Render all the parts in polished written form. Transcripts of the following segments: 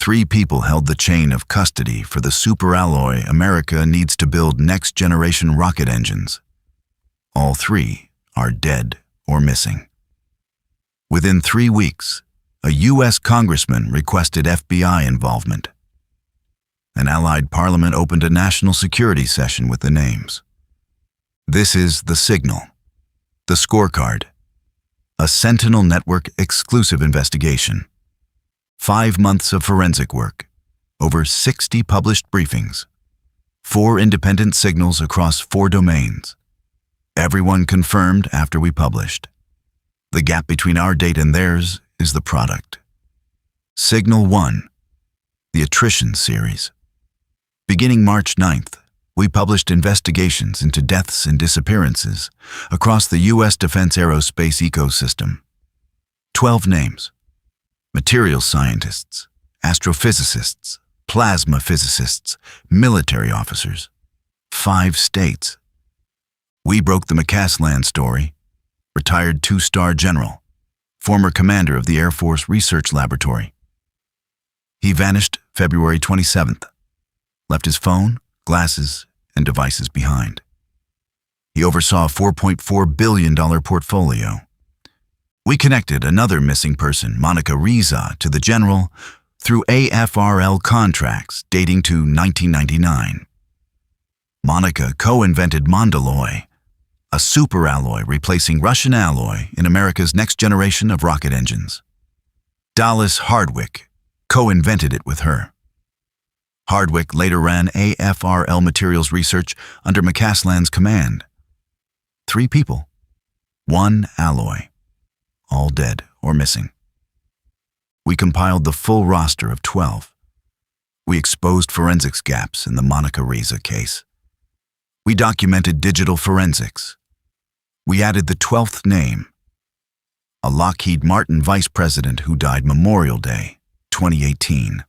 3 people held the chain of custody for the superalloy America needs to build next-generation rocket engines. All 3 are dead or missing. Within 3 weeks, a U.S. congressman requested FBI involvement. An allied parliament opened a national security session with the names. This is the Signal, the Scorecard, a Sentinel Network exclusive investigation. 5 months of forensic work, over 60 published briefings, 4 independent signals across 4 domains. Everyone confirmed after we published. The gap between our date and theirs is the product. Signal 1, the Attrition Series. Beginning March 9th, we published investigations into deaths and disappearances across the U.S. defense aerospace ecosystem. 12 names: materials scientists, astrophysicists, plasma physicists, military officers. 5 states. We broke the McCasland story. Retired 2-star general, former commander of the Air Force Research Laboratory. He vanished February 27th, left his phone, glasses, and devices behind. He oversaw a $4.4 billion portfolio. We connected another missing person, Monica Riza, to the general through AFRL contracts dating to 1999. Monica co-invented Mondaloy, a superalloy replacing Russian alloy in America's next generation of rocket engines. Dallas Hardwick co-invented it with her. Hardwick later ran AFRL materials research under McCasland's command. 3 people, 1 alloy, all dead or missing. We compiled the full roster of 12. We exposed forensics gaps in the Monica Riza case. We documented digital forensics. We added the 12th name, a Lockheed Martin vice president who died Memorial Day, 2018.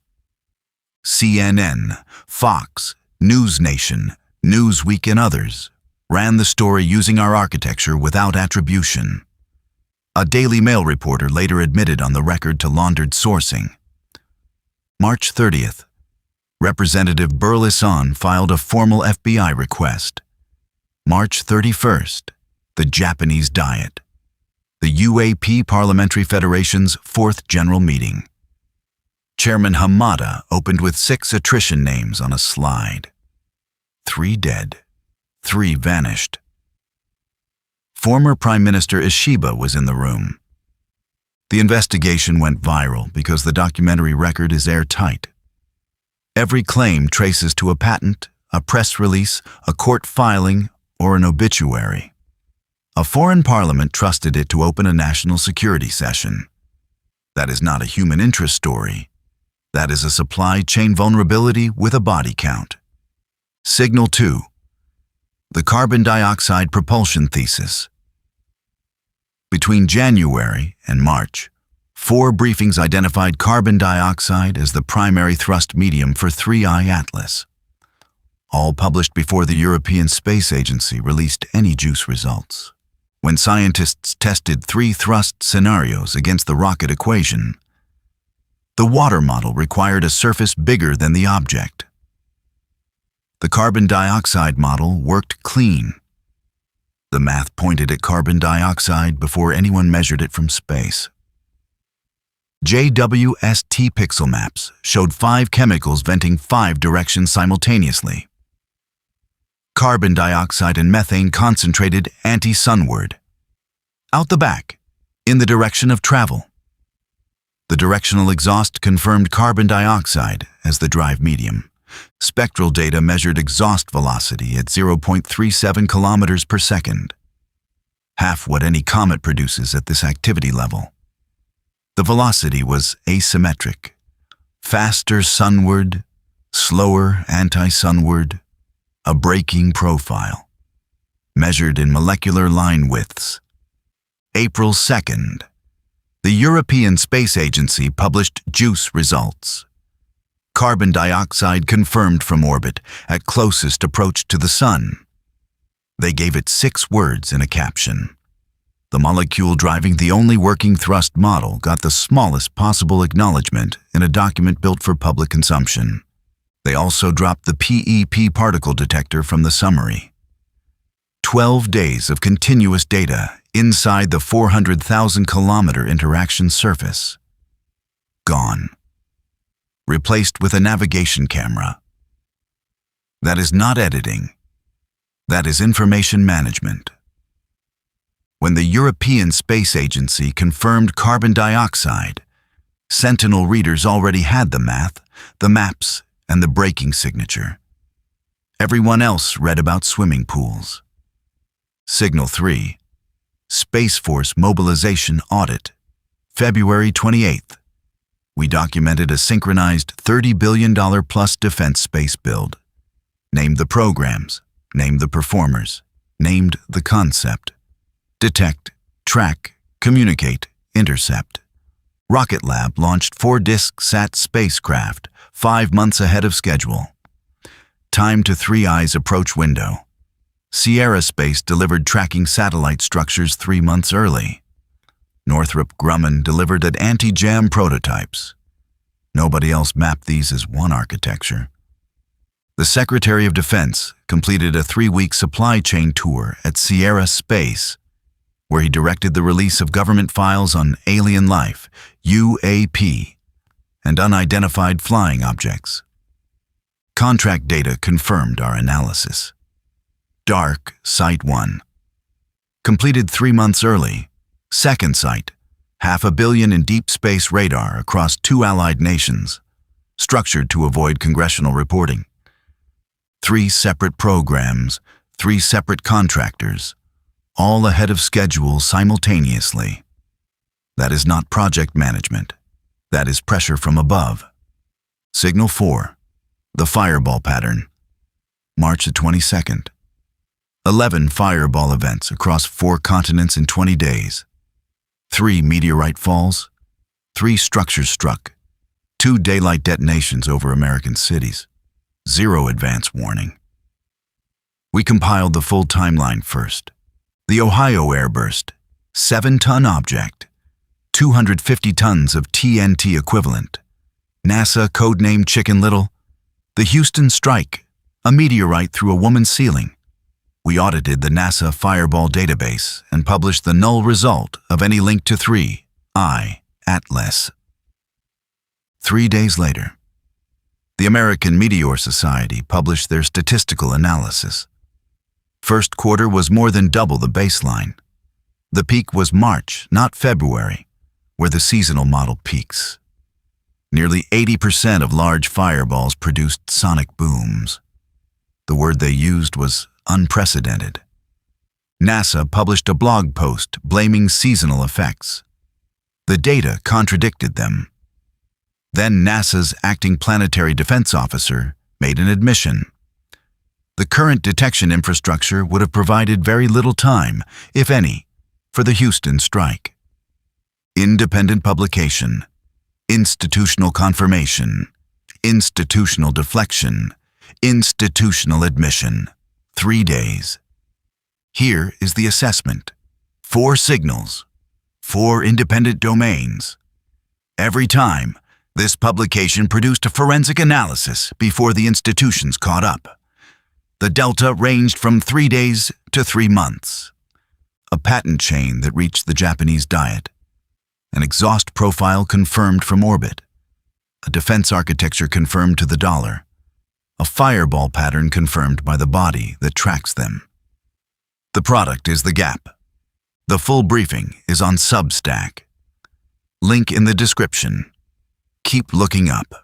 CNN, Fox, News Nation, Newsweek, and others ran the story using our architecture without attribution. A Daily Mail reporter later admitted on the record to laundered sourcing. March 30th, Representative Burleson filed a formal FBI request. March 31st, the Japanese Diet, the UAP Parliamentary Federation's 4th General Meeting. Chairman Hamada opened with 6 attrition names on a slide. 3 dead, 3 vanished. Former Prime Minister Ishiba was in the room. The investigation went viral because the documentary record is airtight. Every claim traces to a patent, a press release, a court filing, or an obituary. A foreign parliament trusted it to open a national security session. That is not a human interest story. That is a supply chain vulnerability with a body count. Signal 2, the carbon dioxide propulsion thesis. Between January and March, 4 briefings identified carbon dioxide as the primary thrust medium for 3I Atlas. All published before the European Space Agency released any JUICE results. When scientists tested 3 thrust scenarios against the rocket equation, the water model required a surface bigger than the object. The carbon dioxide model worked clean. The math pointed at carbon dioxide before anyone measured it from space. JWST pixel maps showed 5 chemicals venting 5 directions simultaneously. Carbon dioxide and methane concentrated anti-sunward. Out the back, in the direction of travel. The directional exhaust confirmed carbon dioxide as the drive medium. Spectral data measured exhaust velocity at 0.37 kilometers per second, half what any comet produces at this activity level. The velocity was asymmetric, faster sunward, slower anti-sunward, a braking profile, measured in molecular line widths. April 2nd, the European Space Agency published JUICE results. Carbon dioxide confirmed from orbit at closest approach to the Sun. They gave it 6 words in a caption: The molecule driving the only working thrust model got the smallest possible acknowledgement in a document built for public consumption. They also dropped the PEP particle detector from the summary. 12 days of continuous data inside the 400,000-kilometer interaction surface. Gone. Replaced with a navigation camera. That is not editing. That is information management. When the European Space Agency confirmed carbon dioxide, Sentinel readers already had the math, the maps, and the braking signature. Everyone else read about swimming pools. Signal 3. Space Force Mobilization Audit. February 28th. We documented a synchronized $30 billion plus defense space build. Named the programs, named the performers, named the concept. Detect, track, communicate, intercept. Rocket Lab launched 4-disc SAT spacecraft 5 months ahead of schedule. Time to 3 Eyes approach window. Sierra Space delivered tracking satellite structures 3 months early. Northrop Grumman delivered at anti-jam prototypes. Nobody else mapped these as one architecture. The Secretary of Defense completed a 3-week supply chain tour at Sierra Space, where he directed the release of government files on alien life, UAP, and unidentified flying objects. Contract data confirmed our analysis. Dark, Site 1. Completed 3 months early. Second site, $500 million in deep space radar across 2 allied nations, structured to avoid congressional reporting. 3 separate programs, 3 separate contractors, all ahead of schedule simultaneously. That is not project management. That is pressure from above. Signal 4. The fireball pattern. March the 22nd. 11 fireball events across 4 continents in 20 days. 3 meteorite falls. 3 structures struck. 2 daylight detonations over American cities. 0 advance warning. We compiled the full timeline first. The Ohio airburst, 7-ton object, 250 tons of TNT equivalent. NASA codenamed Chicken Little. The Houston strike, a meteorite through a woman's ceiling. We audited the NASA Fireball database and published the null result of any link to 3I Atlas. 3 days later, the American Meteor Society published their statistical analysis. First quarter was more than double the baseline. The peak was March, not February, where the seasonal model peaks. Nearly 80% of large fireballs produced sonic booms. The word they used was unprecedented. NASA published a blog post blaming seasonal effects. The data contradicted them. Then NASA's acting planetary defense officer made an admission. The current detection infrastructure would have provided very little time, if any, for the Houston strike. Independent publication, institutional confirmation, institutional deflection, institutional admission. 3 days. Here is the assessment. 4 signals, 4 independent domains. Every time, this publication produced a forensic analysis before the institutions caught up. The delta ranged from 3 days to 3 months. A patent chain that reached the Japanese Diet. An exhaust profile confirmed from orbit. A defense architecture confirmed to the dollar. A fireball pattern confirmed by the body that tracks them. The product is the gap. The full briefing is on Substack. Link in the description. Keep looking up.